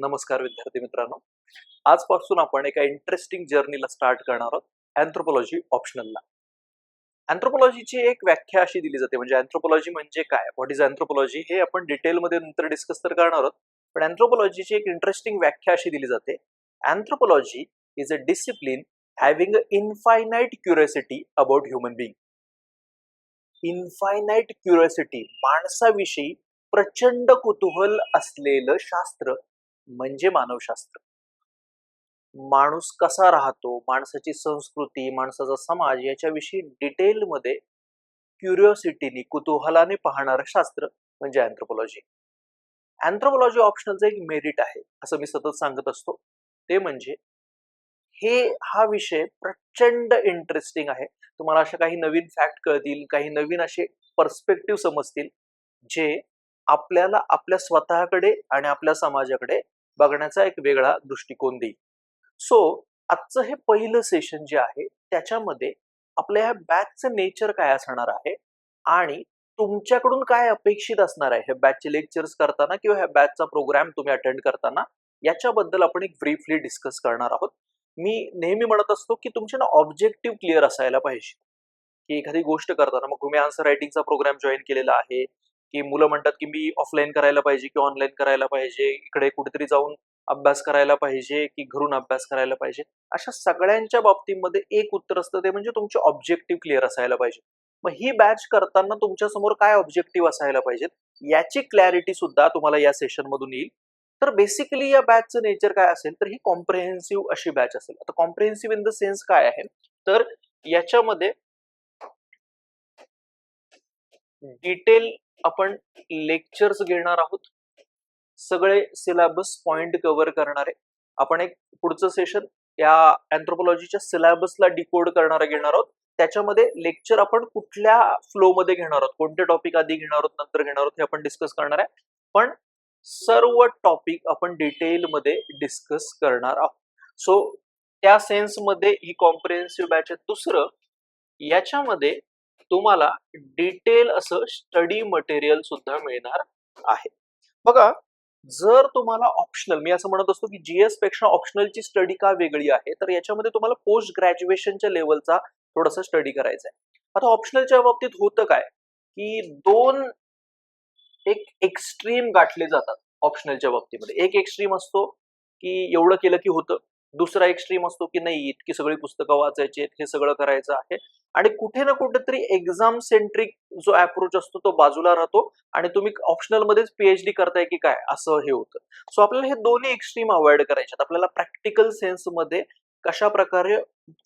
नमस्कार विद्यार्थी मित्रांनो. आजपासून आपण एका इंटरेस्टिंग जर्नीला स्टार्ट करणार आहोत. अँथ्रोपॉलॉजी ऑप्शनलला. अँथ्रोपॉलॉजीची एक व्याख्या अशी दिली जाते, म्हणजे अँथ्रोपॉलॉजी म्हणजे काय, व्हॉट इज अँथ्रोपॉलॉजी, हे आपण डिटेलमध्ये नंतर डिस्कस तर करणार आहोत. पण अँथ्रोपॉलॉजीची एक इंटरेस्टिंग व्याख्या अशी दिली जाते. Anthropology is a discipline having a infinite curiosity about human being. Infinite curiosity, माणसाविषयी प्रचंड कुतूहल असलेलं शास्त्र म्हणजे मानवशास्त्र. माणूस कसा राहतो, माणसाची संस्कृती, माणसाचा समाज याच्याविषयी डिटेलमध्ये क्युरिओसिटीने, कुतूहलाने पाहणारं शास्त्र म्हणजे अँथ्रोपॉलॉजी. अँथ्रोपॉलॉजी ऑप्शनलचं एक मेरिट आहे, असं मी सतत सांगत असतो. ते म्हणजे हा विषय प्रचंड इंटरेस्टिंग आहे. तुम्हाला अशा काही नवीन फॅक्ट कळतील, काही नवीन असे पर्स्पेक्टिव्ह समजतील, जे आपल्याला आपल्या स्वतःकडे आणि आपल्या समाजाकडे बघण्याचा एक वेगळा दृष्टिकोन देईल. सो आजचं हे पहिलं सेशन जे आहे त्याच्यामध्ये आपल्या ह्या बॅचचं नेचर काय असणार आहे आणि तुमच्याकडून काय अपेक्षित असणार आहे हे बॅचचे लेक्चर्स करताना किंवा ह्या बॅचचा प्रोग्राम तुम्ही अटेंड करताना, याच्याबद्दल आपण एक ब्रीफली डिस्कस करणार आहोत. मी नेहमी म्हणत असतो की तुमचे ना ऑब्जेक्टिव्ह क्लिअर असायला पाहिजे, की एखादी गोष्ट करताना. मग तुम्ही आन्सर रायटिंगचा प्रोग्राम जॉईन केलेला आहे, की मुलं म्हणतात की मी ऑफलाईन करायला पाहिजे की ऑनलाईन करायला पाहिजे, इकडे कुठेतरी जाऊन अभ्यास करायला पाहिजे की घरून अभ्यास करायला पाहिजे. अशा सगळ्यांच्या बाबतीमध्ये एक उत्तर असतं, ते म्हणजे तुमचे ऑब्जेक्टिव्ह क्लिअर असायला पाहिजे. मग ही बॅच करताना तुमच्या समोर काय ऑब्जेक्टिव्ह असायला पाहिजेत याची क्लॅरिटी सुद्धा तुम्हाला या सेशन मधून येईल. तर बेसिकली या बॅचचं नेचर काय असेल, तर ही कॉम्प्रिहेन्सिव्ह अशी बॅच असेल. आता कॉम्प्रिहेन्सिव्ह इन द सेन्स काय आहे, तर याच्यामध्ये डिटेल आपण लेक्चर्स घेणार आहोत, सगळे सिलेबस पॉइंट कव्हर करणारे. आपण एक पुढचं सेशन या अँथ्रोपॉलॉजीच्या सिलेबसला डिकोड करणारा घेणार आहोत. त्याच्यामध्ये लेक्चर आपण कुठल्या फ्लो मध्ये घेणार आहोत, कोणते टॉपिक आधी घेणार आहोत, नंतर घेणार आहोत, हे आपण डिस्कस करणार आहे. पण सर्व टॉपिक आपण डिटेल मध्ये डिस्कस करणार आहोत. सो त्या सेन्स मध्ये ही कॉम्प्रिहेन्सिव्ह बॅच आहे. दुसरं, याच्यामध्ये तुम्हाला डिटेल असं स्टडी मटेरियल सुद्धा मिळणार आहे. बघा, जर तुम्हाला ऑप्शनल, मी असं म्हणत असतो की जीएस पेक्षा ऑप्शनलची स्टडी का वेगळी आहे, तर याच्यामध्ये तुम्हाला पोस्ट ग्रॅज्युएशनच्या लेवलचा थोडासा स्टडी करायचा आहे. आता ऑप्शनलच्या बाबतीत होतं काय, की दोन एक एक्स्ट्रीम गाठले जातात ऑप्शनलच्या बाबतीमध्ये. एक एक्स्ट्रीम असतो की एवढं केलं की होतं, दुसरा एक्स्ट्रीम असतो की नाही, इतकी सगळी पुस्तकं वाचायची, हे सगळं करायचं आहे. आणि कुठे ना कुठेतरी एक्झाम सेंट्रिक जो अप्रोच असतो तो बाजूला राहतो आणि तुम्ही ऑप्शनल मध्येच पीएचडी करताय की काय, असं हे होतं. सो आपल्याला हे दोन्ही एक्स्ट्रीम अवॉइड करायचे. आपल्याला प्रॅक्टिकल सेन्स मध्ये कशा प्रकारे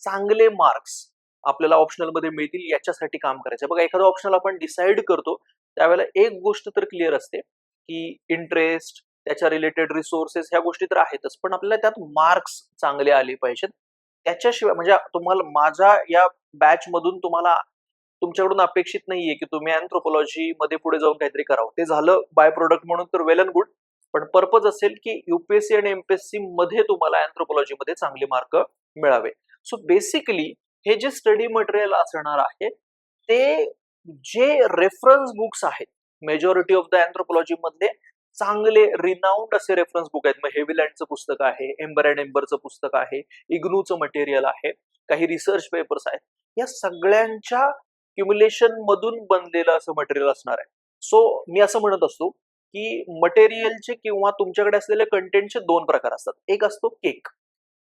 चांगले मार्क्स आपल्याला ऑप्शनल मध्ये मिळतील याच्यासाठी काम करायचं. बघा, एखादं ऑप्शनल आपण डिसाईड करतो त्यावेळेला एक गोष्ट तर क्लिअर असते की इंटरेस्ट, त्याच्या रिलेटेड रिसोर्सेस, ह्या गोष्टी तर आहेतच, पण आपल्याला त्यात मार्क्स चांगले आले पाहिजेत. त्याच्याशिवाय म्हणजे तुम्हाला माझ्या या बॅच मधून तुम्हाला तुमच्याकडून अपेक्षित नाहीये की तुम्ही अँथ्रोपॉलॉजी मध्ये पुढे जाऊन काहीतरी करावं. ते झालं बाय प्रोडक्ट म्हणून तर वेल अँड गुड, पण पर्पज असेल की युपीएससी आणि एमपीएससी मध्ये तुम्हाला अँथ्रोपॉलॉजी मध्ये चांगले मार्क मिळावे. सो बेसिकली हे जे स्टडी मटेरियल असणार आहे, ते जे रेफरन्स बुक्स आहेत मेजॉरिटी ऑफ द अँथ्रोपॉलॉजी मधले चांगले रिनाउंड असे रेफरन्स बुक आहेत. मग हेविलँडचं पुस्तक आहे, एम्बर अँड एम्बरचं पुस्तक आहे, इग्नूचं मटेरियल आहे, काही रिसर्च पेपर्स आहेत, या सगळ्यांच्या क्युम्युलेशन मधून बनलेलं असं मटेरियल असणार आहे. सो मी असं म्हणत असतो की मटेरियलचे किंवा तुमच्याकडे असलेले कंटेंटचे दोन प्रकार असतात. एक असतो केक.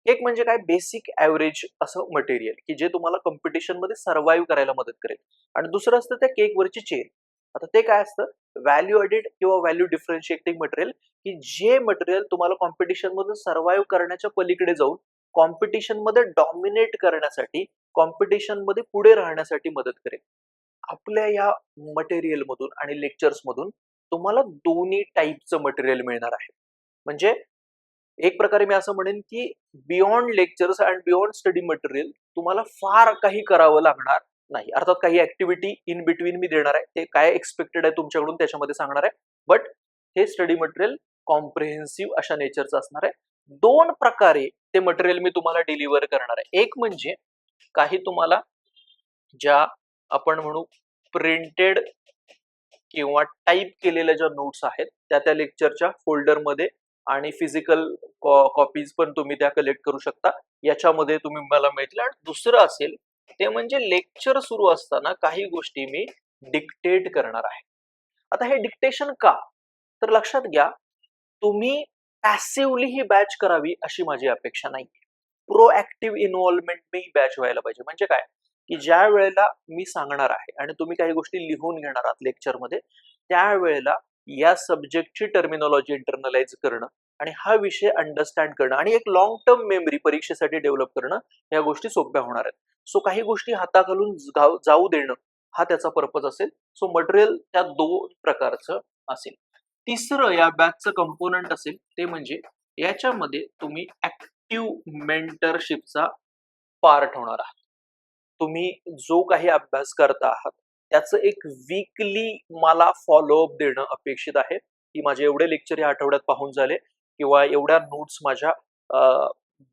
केक म्हणजे काय, बेसिक ऍव्हरेज असं मटेरियल की जे तुम्हाला कॉम्पिटिशन मध्ये सर्व्हाइव्ह करायला मदत करेल. आणि दुसरं असतं त्या केक वरची चेन. आता ते काय असतं, व्हॅल्यू ऍडेड किंवा व्हॅल्यू डिफरन्शिएटिंग मटेरियल, की जे मटेरियल तुम्हाला कॉम्पिटिशन मधून सर्व्हाइव्ह करण्याच्या पलीकडे जाऊन कॉम्पिटिशन मध्ये डॉमिनेट करण्यासाठी, कॉम्पिटिशन मध्ये पुढे राहण्यासाठी मदत करेल. आपल्या या मटेरियल मधून आणि लेक्चर्स मधून तुम्हाला दोन्ही टाईपचं मटेरियल मिळणार आहे. म्हणजे एक प्रकारे मी असं म्हणेन की beyond lectures and beyond study material तुम्हाला फार काही करावं लागणार नाही. अर्थात काही ऍक्टिव्हिटी इन बिटवीन मी देणार आहे, ते काय एक्सपेक्टेड आहे तुमच्याकडून त्याच्यामध्ये सांगणार आहे. बट हे स्टडी मटेरियल कॉम्प्रिहेन्सिव्ह अशा नेचरचं असणार आहे. दोन प्रकारे ते मटेरियल मी तुम्हाला डिलिव्हर करणार आहे. एक म्हणजे काही तुम्हाला ज्या आपण म्हणू प्रिंटेड किंवा टाईप केलेल्या ज्या नोट्स आहेत त्या लेक्चरच्या फोल्डरमध्ये आणि फिजिकल कॉपीज पण तुम्ही त्या कलेक्ट करू शकता, याच्यामध्ये तुम्ही मला मिळतील. आणि दुसरं असेल ते म्हणजे लेक्चर सुरू असताना काही गोष्टी मी डिक्टेट करणार आहे. आता हे डिक्टेशन का, तर लक्षात घ्या, तुम्ही पॅसिव्हली ही बॅच करावी अशी माझी अपेक्षा नाही. प्रोएक्टिव्ह इन्व्हॉल्वमेंट मी बॅच व्हायला पाहिजे. म्हणजे काय, की ज्या वेळेला मी सांगणार आहे आणि तुम्ही काही गोष्टी लिहून घेणार आहात लेक्चरमध्ये, त्यावेळेला या सब्जेक्टची टर्मिनॉलॉजी इंटरनलाइज करणं आणि हा विषय अंडरस्टँड करणं आणि एक लॉंग टर्म मेमरी परीक्षेसाठी डेव्हलप करणं, या गोष्टी सोप्या होणार आहेत. सो काही गोष्टी हाताखालून जाऊ देणं हा त्याचा पर्पज असेल. सो मटेरियल त्या दोन प्रकारचं असेल. तिसरं या बॅचचं कंपोनंट असेल ते म्हणजे याच्यामध्ये तुम्ही ऍक्टिव्ह मेंटरशिपचा पार्ट होणार आहात. तुम्ही जो काही अभ्यास करता आहात त्याचं एक वीकली मला फॉलोअप देणं अपेक्षित आहे, की माझे एवढे लेक्चर या आठवड्यात पाहून झाले किंवा एवढ्या नोट्स माझ्या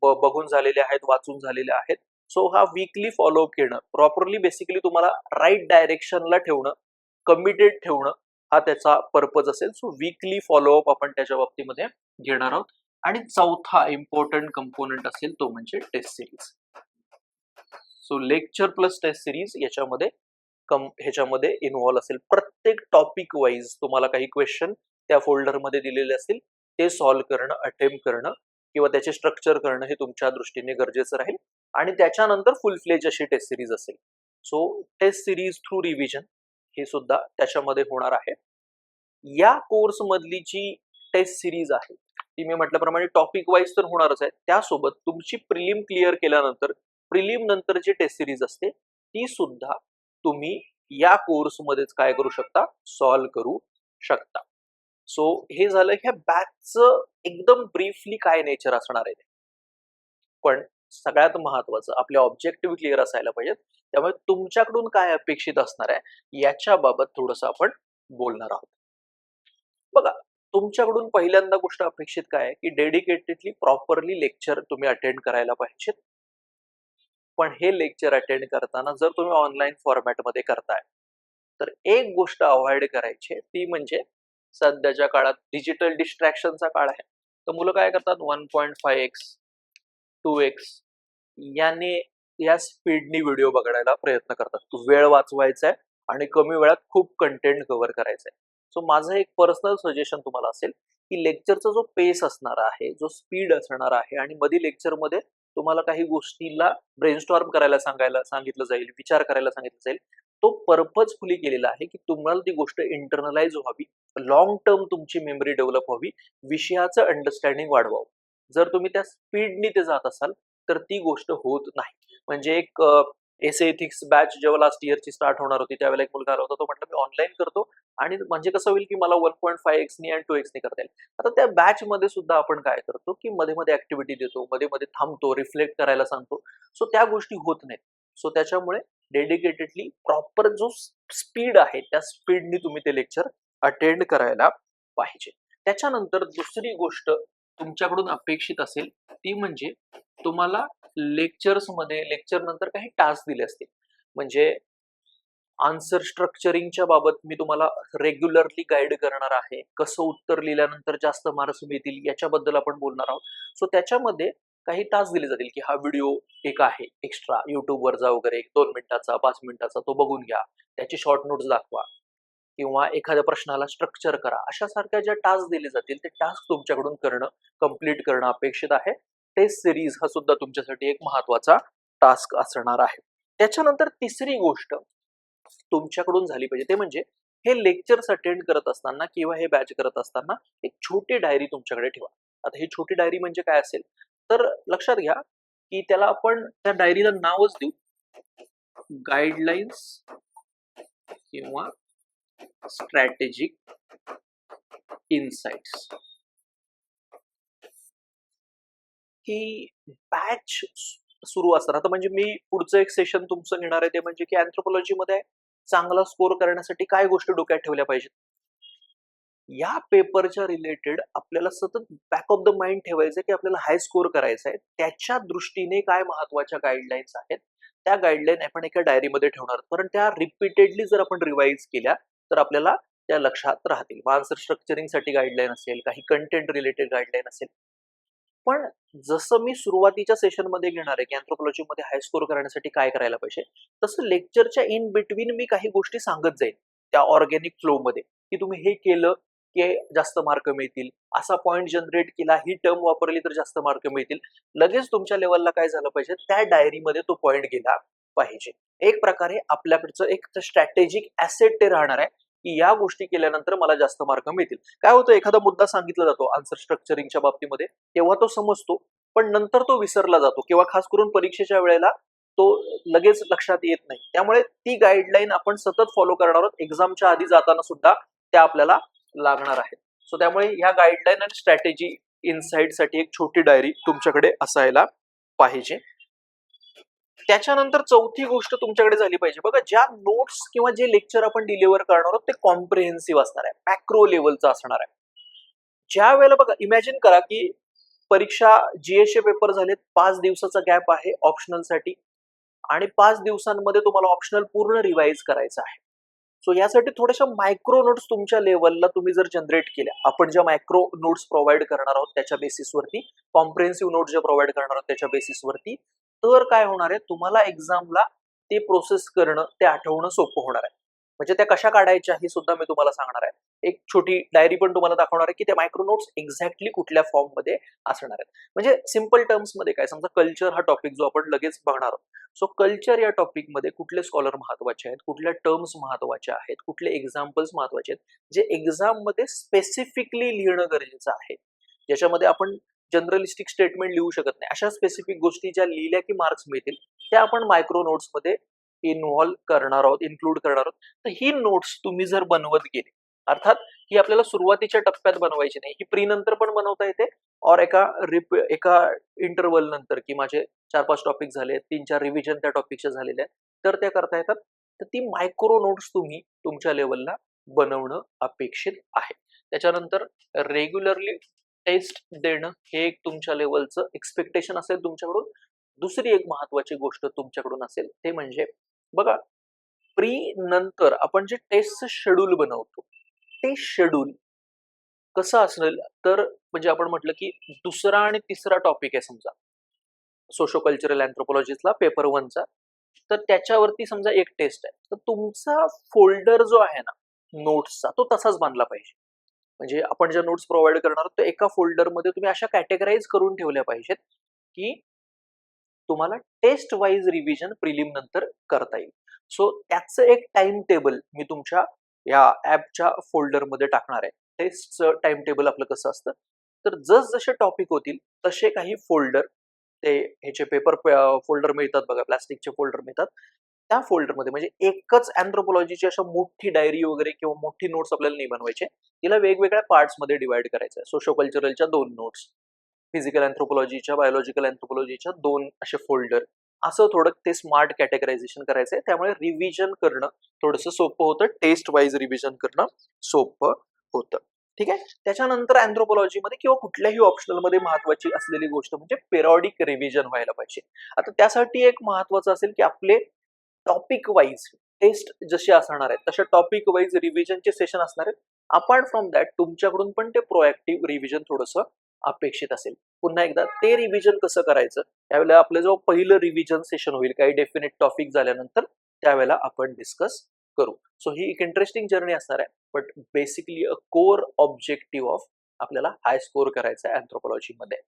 बघून झालेल्या आहेत, वाचून झालेल्या आहेत. सो हा वीकली फॉलोअप घेणं, प्रॉपरली बेसिकली तुम्हाला राईट डायरेक्शनला ठेवणं, कमिटेड ठेवणं, हा त्याचा पर्पज असेल. सो वीकली फॉलोअप आपण त्याच्या बाबतीमध्ये घेणार आहोत. आणि चौथा इम्पॉर्टंट कंपोनंट असेल तो म्हणजे test series. So lecture plus test series याच्यामध्ये ह्याच्यामध्ये इन्व्हॉल्व असेल. प्रत्येक टॉपिक वाईज तुम्हाला काही क्वेश्चन त्या फोल्डरमध्ये दिलेले असतील, ते सॉल्व्ह करणं, अटेम्प्ट करणं किंवा त्याचे स्ट्रक्चर करणं हे तुमच्या दृष्टीने गरजेचं राहील. आणि त्याच्यानंतर फुल फ्लेज अशी टेस्ट सिरीज असेल. So test series through revision हे सुद्धा त्याच्यामध्ये होणार आहे. या कोर्स मधली जी टेस्ट सिरीज आहे ती मी म्हटल्याप्रमाणे टॉपिक वाईज तर होणारच आहे, त्यासोबत तुमची प्रिलिम क्लिअर केल्यानंतर प्रिलिम नंतर जी टेस्ट सिरीज असते ती सुद्धा तुम्ही या कोर्स मध्येच काय करू शकता, सॉल्व्ह करू शकता. सो हे झालं ह्या बॅचचं एकदम ब्रीफली काय नेचर असणार आहे. पण सगळ्यात महत्वाचं आपले ऑब्जेक्टिव्ह क्लिअर असायला पाहिजेत. त्यामुळे तुमच्याकडून काय अपेक्षित असणार आहे याच्या बाबत थोडंसं आपण बोलणार आहोत. बघा, तुमच्याकडून पहिल्यांदा गोष्ट अपेक्षित काय आहे, की डेडिकेटेडली प्रॉपरली लेक्चर तुम्ही अटेंड करायला पाहिजेत. पण हे लेक्चर अटेंड करताना जर तुम्ही ऑनलाईन फॉर्मॅटमध्ये करताय तर एक गोष्ट अवॉइड करायची, ती म्हणजे सध्याच्या काळात डिजिटल डिस्ट्रॅक्शनचा काळ आहे. तर मुलं काय करतात, 1.5x 2x याने या स्पीडनी व्हिडिओ बघायला प्रयत्न करतात. वेळ वाचवायचा आहे आणि कमी वेळात खूप कंटेंट कव्हर करायचं आहे. सो माझं एक पर्सनल सजेशन तुम्हाला असेल, की लेक्चरचा जो पेस असणार आहे, जो स्पीड असणार आहे आणि मध्ये लेक्चरमध्ये तुम्हाला काही गोष्टीला ब्रेनस्टॉर्म करायला सांगितलं जाईल, विचार करायला सांगितलं जाईल, तो पर्पजफुली केलेला आहे की तुम्हाला ती गोष्ट इंटरनलाइज व्हावी, लॉंग टर्म तुमची मेमरी डेव्हलप व्हावी, विषयाचं अंडरस्टँडिंग वाढवावं. जर तुम्ही त्या स्पीडनी ते जात असाल तर ती गोष्ट होत नाही. म्हणजे एक एसे एथिक्स बॅच जेव्हा लास्ट इयरची स्टार्ट होणार होती त्यावेळेला एक मुलगा आला होता, तो म्हटला मी ऑनलाईन करतो आणि म्हणजे कसं होईल की मला 1.5x नी आणि 2x नी करता येईल. आता त्या बॅच मध्ये सुद्धा आपण काय करतो, की मध्ये मध्ये ऍक्टिव्हिटी देतो, मध्ये मध्ये थांबतो, रिफ्लेक्ट करायला सांगतो. सो त्या गोष्टी होत नाहीत. सो त्याच्यामुळे डेडिकेटेडली प्रॉपर जो स्पीड आहे त्या स्पीडनी तुम्ही ते लेक्चर अटेंड करायला पाहिजे. त्याच्यानंतर दुसरी गोष्ट तुमच्याकडून अपेक्षित असेल ती म्हणजे तुम्हाला लेक्चर नंतर काही टास्क दिले असतील. म्हणजे आन्सर स्ट्रक्चरिंगच्या बाबत मी तुम्हाला रेग्युलरली गाईड करणार आहे. कसं उत्तर लिहिल्यानंतर जास्त मार्क्स मिळतील याच्याबद्दल आपण बोलणार आहोत. सो त्याच्यामध्ये काही टास्क दिले जातील, की हा व्हिडिओ एक आहे एक्स्ट्रा युट्यूबवर जा वगैरे 1-2 मिनिटाचा 5 मिनिटाचा तो बघून घ्या, त्याची शॉर्ट नोट्स दाखवा किंवा एखाद्या प्रश्नाला स्ट्रक्चर करा. अशा सारख्या ज्या टास्क दिले जातील ते टास्क तुमच्याकडून कंप्लीट करणं अपेक्षित आहे. टेस्ट सिरीज हा सुद्धा तुमच्यासाठी एक महत्वाचा टास्क असणार आहे. त्याच्यानंतर तिसरी गोष्ट तुमच्याकडून झाली पाहिजे ते म्हणजे हे लेक्चर्स अटेंड करत असताना किंवा हे बॅच करत असताना एक छोटी डायरी तुमच्याकडे ठेवा. आता ही छोटी डायरी म्हणजे काय असेल, तर लक्षात घ्या की त्याला आपण त्या डायरीला नावच देऊ गाईडलाईन्स किंवा स्ट्रॅटेजिक इनसाइट्स. की बॅच सुरू असताना, आता म्हणजे मी पुढचं एक सेशन तुमचं घेणार आहे ते म्हणजे की अँथ्रोपॉलॉजी मध्ये चांगला स्कोर करण्यासाठी काय गोष्टी डोक्यात ठेवल्या पाहिजेत. या पेपरच्या रिलेटेड आपल्याला सतत बॅक ऑफ द माइंड ठेवायचं की आपल्याला हाय स्कोर करायचा आहे. त्याच्या दृष्टीने काय महत्वाच्या गाईडलाईन्स आहेत त्या गाईडलाईन आपण एका डायरीमध्ये ठेवणार. कारण त्या रिपीटेडली जर आपण रिवाइज केल्या तर आपल्याला त्या लक्षात राहतील. मग आन्सर स्ट्रक्चरिंगसाठी गाईडलाईन असेल, काही कंटेंट रिलेटेड गाईडलाईन असेल. पण जसं मी सुरुवातीच्या सेशनमध्ये घेणार आहे की अँथ्रोपॉलॉजीमध्ये हाय स्कोर करण्यासाठी काय करायला पाहिजे, तसं लेक्चरच्या इन बिटवीन मी काही गोष्टी सांगत जाईन त्या ऑर्गॅनिक फ्लोमध्ये, की तुम्ही हे केलं की जास्त मार्क मिळतील, असा पॉइंट जनरेट केला, ही टर्म वापरली तर जास्त मार्क मिळतील. लगेच तुमच्या लेवलला काय झालं पाहिजे, त्या डायरीमध्ये तो पॉइंट गेला पाहिजे. एक प्रकारे आपल्याकडचं एक स्ट्रॅटेजिक ऍसेट ते राहणार आहे की या गोष्टी केल्यानंतर मला जास्त मार्क मिळतील. काय होतं, एखादा मुद्दा सांगितला जातो आन्सर स्ट्रक्चरिंगच्या बाबतीमध्ये, तेव्हा तो समजतो, पण नंतर तो विसरला जातो किंवा खास करून परीक्षेच्या वेळेला तो लगेच लक्षात येत नाही. त्यामुळे ती गाईडलाईन आपण सतत फॉलो करणार आहोत. एक्झामच्या आधी जाताना सुद्धा त्या आपल्याला लागणार आहेत. सो त्यामुळे ह्या गाईडलाईन आणि स्ट्रॅटेजी इनसाइट साठी एक छोटी डायरी तुमच्याकडे असायला पाहिजे. त्याच्यानंतर चौथी गोष्ट तुमच्याकडे झाली पाहिजे बघा, ज्या नोट्स किंवा जे लेक्चर आपण डिलिव्हर करणार आहोत ते कॉम्प्रिहेन्सिव्ह असणार आहे, मॅक्रो लेवलचं असणार आहे. ज्या वेळेला बघा, इमॅजिन करा की परीक्षा जीएसचे पेपर झालेत, 5 दिवसाचा गॅप आहे ऑप्शनलसाठी आणि 5 दिवसांमध्ये तुम्हाला ऑप्शनल पूर्ण रिवाइज करायचं आहे. सो यासाठी थोड्याशा मायक्रो नोट्स तुमच्या लेवलला तुम्ही जर जनरेट केल्या, आपण ज्या मायक्रो नोट्स प्रोव्हाइड करणार आहोत त्याच्या बेसिसवरती, कॉम्प्रिहेन्सिव्ह नोट्स जे प्रोव्हाइड करणार आहोत त्याच्या बेसिसवरती, तर काय होणार आहे, तुम्हाला एक्झामला ते प्रोसेस करणं, ते आठवणं सोपं होणार आहे. म्हणजे त्या कशा काढायच्या हे सुद्धा मी तुम्हाला सांगणार आहे. एक छोटी डायरी पण तुम्हाला दाखवणार आहे की त्या मायक्रो नोट्स एक्झॅक्टली कुठल्या फॉर्म मध्ये असणार आहेत. म्हणजे सिंपल टर्म्स मध्ये काय, समजा कल्चर हा टॉपिक जो आपण लगेच बघणार आहोत, सो कल्चर या टॉपिक मध्ये कुठले स्कॉलर महत्वाचे आहेत, कुठल्या टर्म्स महत्वाच्या आहेत, कुठले एक्झाम्पल्स महत्वाचे आहेत, जे एक्झाम मध्ये स्पेसिफिकली लिहिणं गरजेचं आहे. ज्याच्यामध्ये आपण जनरलिस्टिक स्टेटमेंट लिहू शकत नाही, अशा स्पेसिफिक गोष्टी ज्या लिहिल्या की मार्क्स मिळतील त्या आपण मायक्रो नोट्स मध्ये इन्व्हॉल्व करणार आहोत, इन्क्लूड करणार आहोत. तर ही नोट्स तुम्ही जर बनवत गेली, अर्थात ही आपल्याला सुरुवातीच्या टप्प्यात बनवायची नाही, ही प्री नंतर पण बनवता येते, और एका इंटरव्हल नंतर की माझे 4-5 टॉपिक झाले, 3-4 रिव्हिजन त्या टॉपिकच्या झालेल्या आहेत, तर त्या करता येतात. तर ती मायक्रो नोट्स तुम्ही तुमच्या लेवलला बनवणं अपेक्षित आहे. त्याच्यानंतर रेग्युलरली टेस्ट देणं हे एक तुमच्या लेवलचं एक्सपेक्टेशन असेल तुमच्याकडून. दुसरी एक महत्वाची गोष्ट तुमच्याकडून असेल ते म्हणजे बघा, प्री नंतर आपण जे टेस्टचं शेड्यूल बनवतो, ते शेड्यूल कसं असेल, तर म्हणजे आपण म्हटलं की दुसरा आणि तिसरा टॉपिक आहे समजा सोशो कल्चरल अँथ्रोपॉलॉजीतला पेपर 1चा, तर त्याच्यावरती समजा एक टेस्ट आहे, तर तुमचा फोल्डर जो आहे ना नोट्सचा, तो तसाच बांधला पाहिजे. म्हणजे आपण ज्या नोट्स प्रोव्हाइड करणार आहोत तर एका फोल्डरमध्ये तुम्ही अशा कॅटेगराईज करून ठेवल्या पाहिजेत की तुम्हाला टेस्ट वाईज रिव्हिजन प्रिलिम नंतर करता येईल. सो त्याचं एक टाइम टेबल मी तुमच्या या ऍपच्या फोल्डरमध्ये टाकणार आहे. टेस्टचं टाइम टेबल आपलं कसं असतं, तर जसे टॉपिक होतील तसे काही फोल्डर, ते ह्याचे पेपर फोल्डर मिळतात बघा, प्लास्टिकचे फोल्डर मिळतात, त्या फोल्डरमध्ये म्हणजे एकच अँथ्रोपॉलॉजीची अशा मोठी डायरी वगैरे किंवा मोठी नोट्स आपल्याला नाही बनवायचे, तिला वेगवेगळ्या पार्ट्समध्ये डिवाइड करायचं आहे. सोशो कल्चरलच्या 2 नोट्स, फिजिकल अँथ्रोपॉलॉजीच्या, बायोलॉजिकल अँथ्रोपॉलॉजीच्या 2 असे फोल्डर, असं थोडं ते स्मार्ट कॅटेगरायझेशन करायचंय. त्यामुळे रिव्हिजन करणं थोडंसं सोपं होतं, टेस्ट वाईज रिव्हिजन करणं सोपं होतं. ठीक आहे. त्याच्यानंतर अँथ्रोपॉलॉजीमध्ये किंवा कुठल्याही ऑप्शनलमध्ये महत्वाची असलेली गोष्ट म्हणजे पेरियॉडिक रिव्हिजन व्हायला पाहिजे. आता त्यासाठी एक महत्वाचं असेल की आपले टॉपिक वाईज टेस्ट जसे असणार आहेत तशा टॉपिक वाईज रिव्हिजनचे सेशन असणार आहेत. अपार्ट फ्रॉम दॅट तुमच्याकडून पण ते प्रोएक्टिव्ह रिव्हिजन थोडंसं अपेक्षित असेल. पुन्हा एकदा ते रिव्हिजन कसं करायचं, त्यावेळेला आपलं जो पहिलं रिव्हिजन सेशन होईल काही डेफिनेट टॉपिक झाल्यानंतर, त्यावेळेला आपण डिस्कस करू. सो ही एक इंटरेस्टिंग जर्नी असणार आहे, but basically a core objective of आपल्याला हाय स्कोर करायचा आहे अँथ्रोपॉलॉजीमध्ये.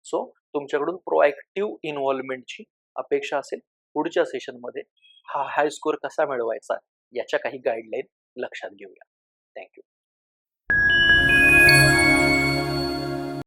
सो तुमच्याकडून प्रोएक्टिव्ह इन्व्हॉल्वमेंटची अपेक्षा असेल. पुढच्या सेशनमध्ये हा हाय स्कोर कसा मिळवायचा याच्या काही गाईडलाईन लक्षात घेऊया. थँक्यू.